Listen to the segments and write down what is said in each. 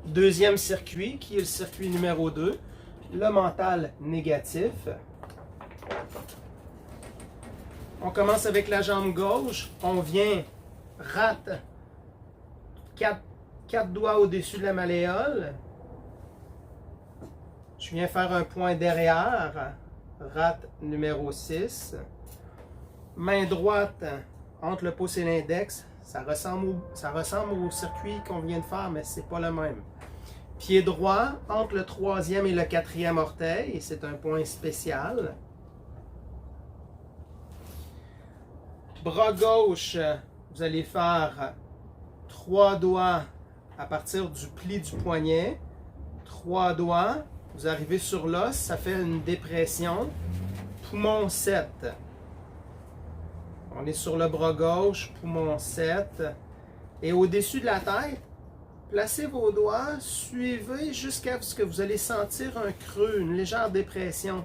Deuxième circuit, qui est le circuit numéro 2, le mental négatif. On commence avec la jambe gauche. On vient, rate, 4 doigts au-dessus de la malléole. Je viens faire un point derrière, rate numéro 6. Main droite entre le pouce et l'index. Ça ressemble au circuit qu'on vient de faire, mais ce n'est pas le même. Pied droit entre le 3e et le 4e orteil. C'est un point spécial. Bras gauche, vous allez faire 3 doigts à partir du pli du poignet. 3 doigts. Vous arrivez sur l'os, ça fait une dépression. Poumon 7. On est sur le bras gauche, poumon 7. Et au-dessus de la tête, placez vos doigts, suivez jusqu'à ce que vous allez sentir un creux, une légère dépression.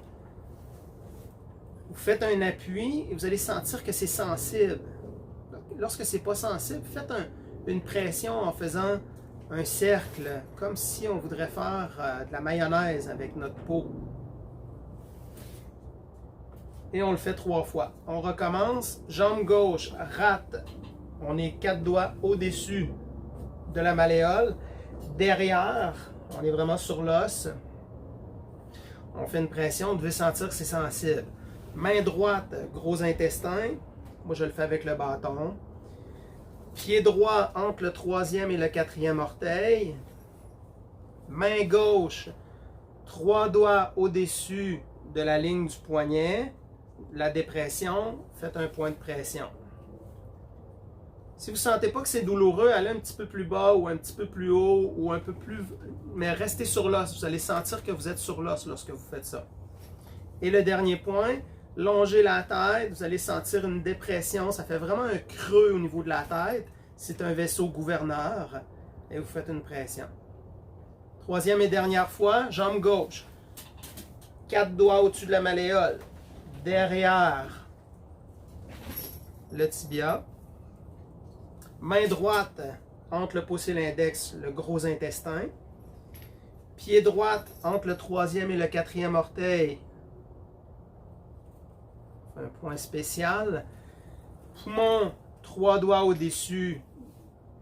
Vous faites un appui et vous allez sentir que c'est sensible. Lorsque ce n'est pas sensible, faites une pression en faisant un cercle, comme si on voudrait faire de la mayonnaise avec notre peau. Et on le fait 3 fois. On recommence. Jambe gauche, rate. On est 4 doigts au-dessus de la malléole. Derrière, on est vraiment sur l'os. On fait une pression. Vous devez sentir que c'est sensible. Main droite, gros intestin. Moi, je le fais avec le bâton. Pied droit entre le 3e et le 4e orteil. Main gauche, 3 doigts au-dessus de la ligne du poignet. La dépression, faites un point de pression. Si vous ne sentez pas que c'est douloureux, allez un petit peu plus bas ou un petit peu plus haut ou un peu plus... Mais restez sur l'os. Vous allez sentir que vous êtes sur l'os lorsque vous faites ça. Et le dernier point, longez la tête. Vous allez sentir une dépression. Ça fait vraiment un creux au niveau de la tête. C'est un vaisseau gouverneur. Et vous faites une pression. Troisième et dernière fois, jambe gauche. 4 doigts au-dessus de la malléole. Derrière le tibia. Main droite entre le pouce et l'index, le gros intestin. Pied droite entre le 3e et le 4e orteil. Un point spécial. Poumon, 3 doigts au-dessus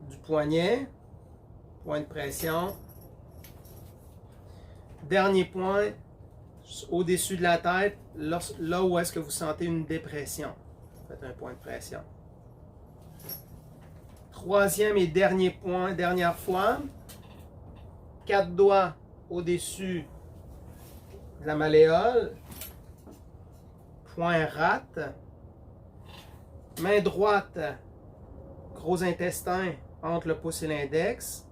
du poignet. Point de pression. Dernier point, au-dessus de la tête, là où est-ce que vous sentez une dépression. Faites un point de pression. Troisième et dernier point, dernière fois. 4 doigts au-dessus de la malléole. Point rate. Main droite, gros intestin entre le pouce et l'index.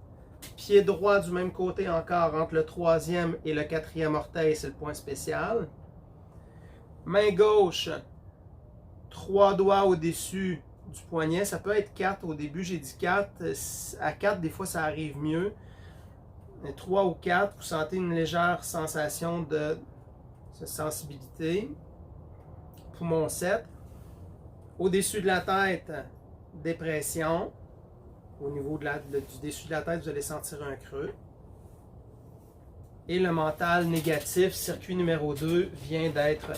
Pied droit du même côté encore entre le 3e et le 4e orteil, c'est le point spécial. Main gauche, 3 doigts au-dessus du poignet. Ça peut être 4 au début, j'ai dit 4. À 4, des fois, ça arrive mieux. Mais 3 ou 4, vous sentez une légère sensation de sensibilité. Poumon 7. Au-dessus de la tête, dépression. Au niveau du dessus de la tête, vous allez sentir un creux. Et le mental négatif, circuit numéro 2, vient d'être